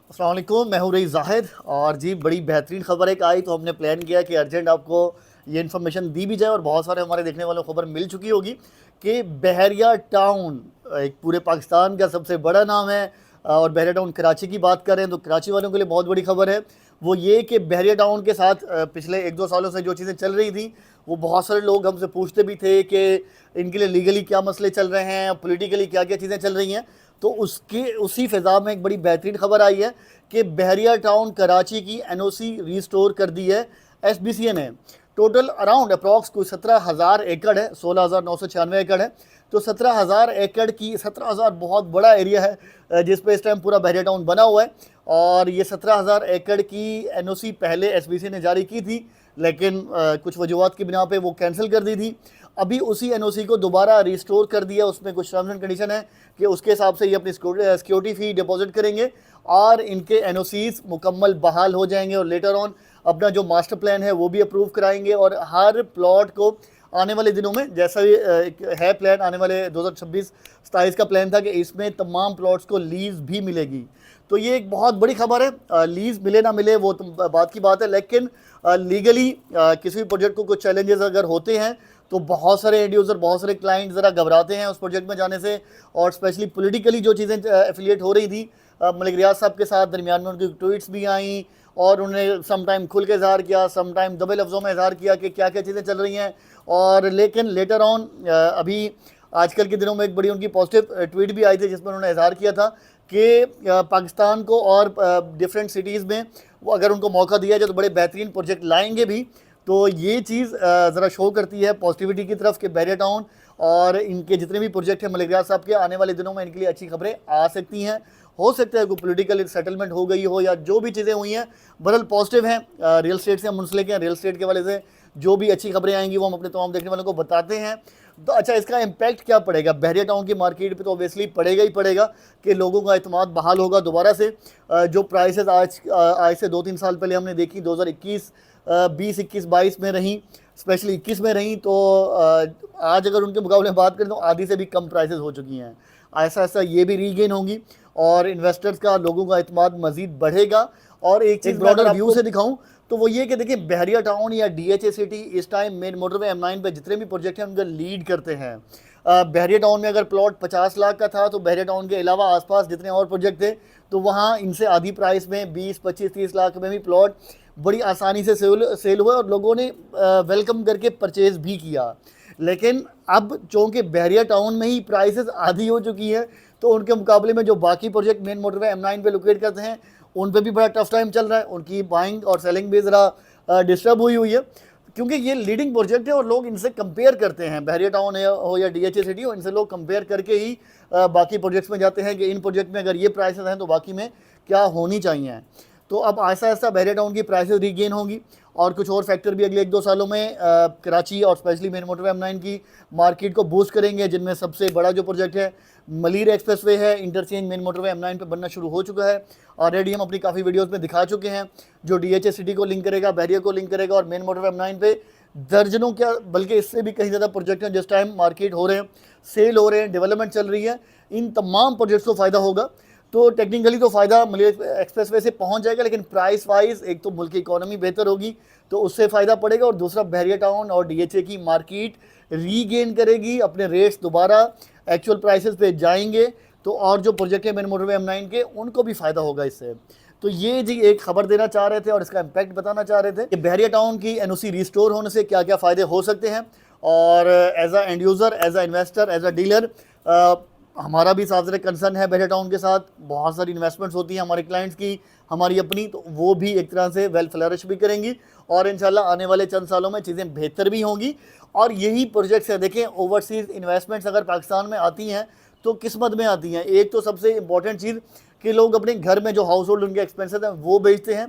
अस्सलाम वालेकुम, मैं हूँ रईस ज़ाहिद। और जी बड़ी बेहतरीन ख़बर एक आई तो हमने प्लान किया कि अर्जेंट आपको ये इन्फॉर्मेशन दी भी जाए और बहुत सारे हमारे देखने वालों को खबर मिल चुकी होगी कि बहरिया टाउन एक पूरे पाकिस्तान का सबसे बड़ा नाम है। और बहरिया टाउन कराची की बात करें तो कराची वालों के लिए बहुत बड़ी खबर है। वो ये कि बहरिया टाउन के साथ पिछले एक दो सालों से जो चीज़ें चल रही थी वो बहुत सारे लोग हमसे पूछते भी थे कि इनके लिए लीगली क्या मसले चल रहे हैं, पॉलिटिकली क्या क्या चीज़ें चल रही हैं। तो उसके उसी फिजा में एक बड़ी बेहतरीन खबर आई है कि बहरिया टाउन कराची की एनओसी रिस्टोर कर दी है एसबीसीए ने। टोटल अराउंड अप्रॉक्स कोई 17,000 एकड़ है, 16,996 एकड़ है। तो 17,000 एकड़ की 17,000 बहुत बड़ा एरिया है जिस पे इस टाइम पूरा बहरिया टाउन बना हुआ है। और ये 17,000 एकड़ की एनओसी पहले एसबीसी ने जारी की थी, लेकिन कुछ वजूहत की बिना पे वो कैंसिल कर दी थी। अभी उसी एनओसी को दोबारा रिस्टोर कर दिया। उसमें कुछ टर्म्स एंड कंडीशन है कि उसके हिसाब से ये अपनी सिक्योरिटी फ़ी डिपॉजिट करेंगे और इनके एनओसीज मुकम्मल बहाल हो जाएंगे और लेटर ऑन अपना जो मास्टर प्लान है वो भी अप्रूव कराएंगे। और हर प्लॉट को आने वाले दिनों में, जैसा ये है प्लान आने वाले 2026-27 का प्लान था कि इसमें तमाम प्लॉट्स को लीज़ भी मिलेगी। तो ये एक बहुत बड़ी खबर है। लीज़ मिले ना मिले वो तो बात की बात है, लेकिन लीगली किसी भी प्रोजेक्ट को कुछ चैलेंजेस अगर होते हैं तो बहुत सारे एंड यूज़र, बहुत सारे क्लाइंट ज़रा घबराते हैं उस प्रोजेक्ट में जाने से। और स्पेशली पॉलिटिकली जो चीज़ें एफिलिएट हो रही थी मलिक रियाज साहब के साथ, दरमियान में उनकी ट्वीट्स भी आई और उन्होंने सम टाइम खुल के इजहार किया, सम टाइम दबे लफ्ज़ों में इजहार किया कि क्या क्या चीज़ें चल रही हैं। और लेकिन लेटर ऑन अभी आजकल के दिनों में एक बड़ी उनकी पॉजिटिव ट्वीट भी आई थी जिसमें उन्होंने इजहार किया था कि पाकिस्तान को और डिफरेंट सिटीज़ में वो अगर उनको मौका दिया जाए तो बड़े बेहतरीन प्रोजेक्ट लाएंगे भी। तो ये चीज़ ज़रा शो करती है पॉजिटिविटी की तरफ कि बहरिया टाउन और इनके जितने भी प्रोजेक्ट हैं मलिक रियाज साहब के, आने वाले दिनों में इनके लिए अच्छी खबरें आ सकती हैं। हो सकता है कोई पॉलिटिकल सेटलमेंट हो गई हो या जो भी चीज़ें हुई हैं, बहरहाल पॉजिटिव हैं। रियल स्टेट से हम मुंसलिक हैं, रियल स्टेट के वाले से जो भी अच्छी खबरें आएंगी वो हम अपने तमाम देखने वालों को बताते हैं। तो अच्छा, इसका इम्पैक्ट क्या पड़ेगा बहरिया टाउन की मार्केट पे? तो ऑब्वियसली पड़ेगा ही पड़ेगा कि लोगों का एतमाद बहाल होगा दोबारा से। जो प्राइसेस आज से 2-3 साल पहले हमने देखी 2021, 20, 21, 22 में रहीं, स्पेशली 21 में रहीं, तो आज अगर उनके मुकाबले में बात करें तो आधी से भी कम प्राइसेस हो चुकी हैं। ऐसा ऐसा ये भी रीगेन होंगी और इन्वेस्टर्स का, लोगों का एतमाद मज़ीद बढ़ेगा। और एक चीज़ ब्रॉडर व्यू से दिखाऊं तो वो ये कि देखिए बहरिया टाउन या डीएचए सिटी इस टाइम मेन मोटरवे M9 पे जितने भी प्रोजेक्ट हैं उनका लीड करते हैं। बहरिया टाउन में अगर प्लॉट 50 लाख का था तो बहरिया टाउन के अलावा आसपास जितने और प्रोजेक्ट थे तो वहाँ इनसे आधी प्राइस में 20, 25, 30 लाख में भी प्लॉट बड़ी आसानी से सेल हुए और लोगों ने वेलकम करके परचेज़ भी किया। लेकिन अब चूँकि बहरिया टाउन में ही प्राइसेस आधी हो चुकी है तो उनके मुकाबले में जो बाकी प्रोजेक्ट मेन मोटरवे M9 पे लोकेट करते हैं उन पे भी बड़ा टफ टाइम चल रहा है। उनकी बाइंग और सेलिंग भी ज़रा डिस्टर्ब हुई हुई है क्योंकि ये लीडिंग प्रोजेक्ट है और लोग इनसे कंपेयर करते हैं। बहरिया टाउन हो या डीएचए सिटी हो, इनसे लोग कंपेयर करके ही बाकी प्रोजेक्ट्स में जाते हैं कि इन प्रोजेक्ट में अगर ये प्राइसेस हैं तो बाकी में क्या होनी चाहिए। तो अब ऐसा ऐसा बहरिया टाउन की प्राइसेस रीगेन होंगी और कुछ और फैक्टर भी अगले 1-2 सालों में कराची और स्पेशली मेन मोटरवे M9 की मार्केट को बूस्ट करेंगे, जिनमें सबसे बड़ा जो प्रोजेक्ट है मलीर एक्सप्रेसवे है। इंटरचेंज मेन मोटरवे M9 पे बनना शुरू हो चुका है। ऑलरेडी हम अपनी काफ़ी वीडियोस में दिखा चुके हैं, जो डीएचए सिटी को लिंक करेगा, बहरिया को लिंक करेगा और मेन मोटरवे M9 पे दर्जनों क्या बल्कि इससे भी कहीं ज़्यादा प्रोजेक्ट हैं जिस टाइम मार्केट हो रहे हैं, सेल हो रहे हैं, डेवलपमेंट चल रही है। इन तमाम प्रोजेक्ट्स को फ़ायदा होगा। तो टेक्निकली तो फ़ायदा मलिर एक्सप्रेसवे से पहुंच जाएगा, लेकिन प्राइस वाइज एक तो मुल्क की इकॉनमी बेहतर होगी तो उससे फ़ायदा पड़ेगा और दूसरा बहरिया टाउन और डीएचए की मार्केट रीगेन करेगी, अपने रेट्स दोबारा एक्चुअल प्राइसेस पे जाएंगे। तो और जो प्रोजेक्ट है मेन मोटरवे M9 के उनको भी फ़ायदा होगा इससे। तो ये जी एक खबर देना चाह रहे थे और इसका इम्पैक्ट बताना चाह रहे थे कि बहरिया टाउन की एनओसी रिस्टोर होने से क्या क्या फ़ायदे हो सकते हैं। और as a end user, as a investor, as a dealer, हमारा भी साथ साथ कंसर्न है बहरिया टाउन के साथ। बहुत सारी इन्वेस्टमेंट्स होती हैं हमारे क्लाइंट्स की, हमारी अपनी, तो वो भी एक तरह से वेल फ्लरिश भी करेंगी और इंशाल्लाह आने वाले चंद सालों में चीज़ें बेहतर भी होंगी। और यही प्रोजेक्ट्स है, देखें ओवरसीज़ इन्वेस्टमेंट्स अगर पाकिस्तान में आती हैं तो किस्मत में आती हैं। एक तो सबसे इंपॉर्टेंट चीज़ कि लोग अपने घर में जो हाउस होल्ड उनके एक्सपेंसेस हैं वो बेचते हैं।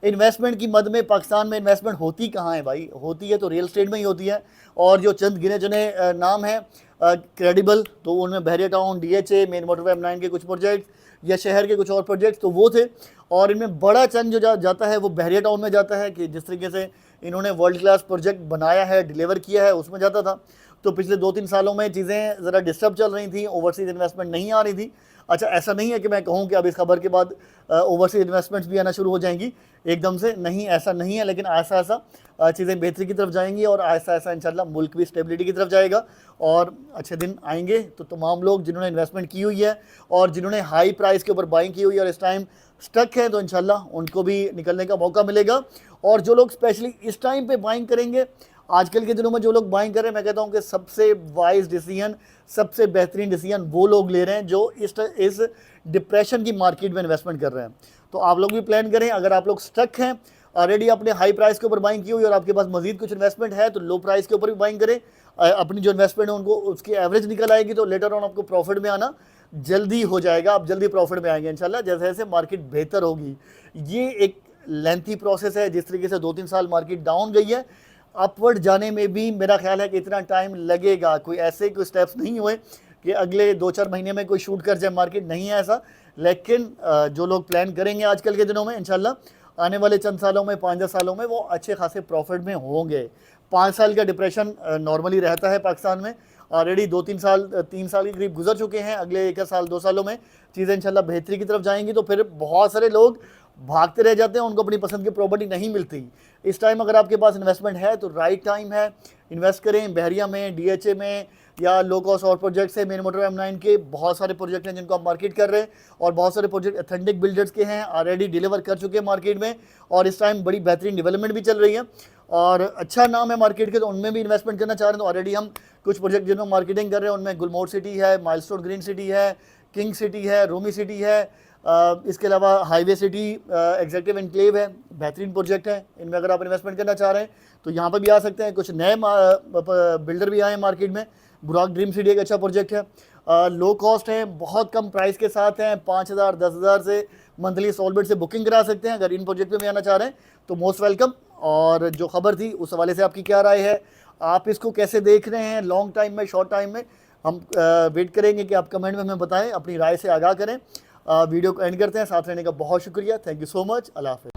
इन्वेस्टमेंट की मद में पाकिस्तान में इन्वेस्टमेंट होती कहाँ है भाई? होती है तो रियल स्टेट में ही होती है। और जो चंद गिने चुने नाम हैं क्रेडिबल, तो उनमें Bahria town, DHA, main motorway M9 के कुछ प्रोजेक्ट्स या शहर के कुछ और प्रोजेक्ट्स तो वो थे। और इनमें बड़ा चंद जो जाता है वो बहरिया टाउन में जाता है कि जिस तरीके से इन्होंने वर्ल्ड क्लास प्रोजेक्ट बनाया है, डिलीवर किया है, उसमें जाता था। तो पिछले 2-3 सालों में चीज़ें ज़रा डिस्टर्ब चल रही थी, ओवरसीज़ इन्वेस्टमेंट नहीं आ रही थी। अच्छा, ऐसा नहीं है कि मैं कहूँ कि अब इस खबर के बाद ओवरसीज इन्वेस्टमेंट्स भी आना शुरू हो जाएंगी एकदम से, नहीं ऐसा नहीं है, लेकिन ऐसा ऐसा चीज़ें बेहतरी की तरफ जाएंगी और ऐसा ऐसा इंशाल्लाह मुल्क भी स्टेबिलिटी की तरफ जाएगा और अच्छे दिन आएंगे। तो तमाम लोग जिन्होंने इन्वेस्टमेंट की हुई है और जिन्होंने हाई प्राइस के ऊपर बाइंग की हुई है और इस टाइम स्टक है, तो इंशाल्लाह उनको भी निकलने का मौका मिलेगा। और जो लोग स्पेशली इस टाइम पे बाइंग करेंगे, आजकल के दिनों में जो लोग बाइंग कर रहे हैं, मैं कहता हूँ कि सबसे वाइज डिसीजन, सबसे बेहतरीन डिसीजन वो लोग ले रहे हैं जो इस डिप्रेशन की मार्केट में इन्वेस्टमेंट कर रहे हैं। तो आप लोग भी प्लान करें। अगर आप लोग स्टक हैं, ऑलरेडी आपने हाई प्राइस के ऊपर बाइंग की हुई और आपके पास मजीद कुछ इन्वेस्टमेंट है, तो लो प्राइस के ऊपर भी बाइंग करें। अपनी जो इन्वेस्टमेंट है उनको उसकी एवरेज निकल आएगी, तो लेटर ऑन आपको प्रॉफिट में आना जल्दी हो जाएगा, आप जल्दी प्रॉफिट में आएंगे इंशाल्लाह, जैसे जैसे मार्केट बेहतर होगी। ये एक लेंथी प्रोसेस है। जिस तरीके से 2-3 साल मार्केट डाउन गई है, अपवर्ड जाने में भी मेरा ख्याल है कि इतना टाइम लगेगा। कोई ऐसे कोई स्टेप्स नहीं हुए कि अगले 2-4 महीने में कोई शूट कर जाए मार्केट, नहीं है ऐसा। लेकिन जो लोग प्लान करेंगे आजकल के दिनों में, इंशाल्लाह आने वाले चंद सालों में, 5-10 सालों में वो अच्छे खासे प्रॉफिट में होंगे। 5 साल का डिप्रेशन नॉर्मली रहता है पाकिस्तान में। ऑलरेडी 2-3 साल 3 साल के करीब गुजर चुके हैं। अगले 1 साल 2 सालों में चीज़ें इंशाल्लाह बेहतरी की तरफ जाएंगी। तो फिर बहुत सारे लोग भागते रह जाते हैं, उनको अपनी पसंद की प्रॉपर्टी नहीं मिलती। इस टाइम अगर आपके पास इन्वेस्टमेंट है तो राइट टाइम है, इन्वेस्ट करें। बहरिया में, DHA में या लो कॉस्ट और प्रोजेक्ट्स है, मेन मोटर M9 के बहुत सारे प्रोजेक्ट हैं जिनको आप मार्केट कर रहे हैं और बहुत सारे प्रोजेक्ट ऑथेंटिक बिल्डर्स के हैं, ऑलरेडी डिलीवर कर चुके हैं मार्केट में और इस टाइम बड़ी बेहतरीन डेवलपमेंट भी चल रही है और अच्छा नाम है मार्केट के, तो उनमें भी इन्वेस्टमेंट करना चाह रहे हैं। तो ऑलरेडी हम कुछ प्रोजेक्ट जिनमें मार्केटिंग कर रहे हैं, उनमें गुलमोहर सिटी है, माइलस्टोन ग्रीन सिटी है, किंग सिटी है, रूमी सिटी है, इसके अलावा हाईवे सिटी एग्जेक्टिव एनक्लेव है, बेहतरीन प्रोजेक्ट है। इनमें अगर आप इन्वेस्टमेंट करना चाह रहे हैं तो यहाँ पर भी आ सकते हैं। कुछ नए बिल्डर भी आए हैं मार्केट में। बुराक ड्रीम सिटी एक अच्छा प्रोजेक्ट है, लो कॉस्ट है, बहुत कम प्राइस के साथ हैं। 5,000 10,000 से मंथली सॉल्वेट से बुकिंग करा सकते हैं। अगर इन प्रोजेक्ट में भी आना चाह रहे हैं तो मोस्ट वेलकम। और जो खबर थी उस हवाले से आपकी क्या राय है, आप इसको कैसे देख रहे हैं, लॉन्ग टाइम में, शॉर्ट टाइम में? हम वेट करेंगे कि आप कमेंट में हमें बताएं, अपनी राय से आगाह करें। वीडियो को एंड करते हैं। साथ रहने का बहुत शुक्रिया। Thank you so much. अल्लाह हाफ़िज़।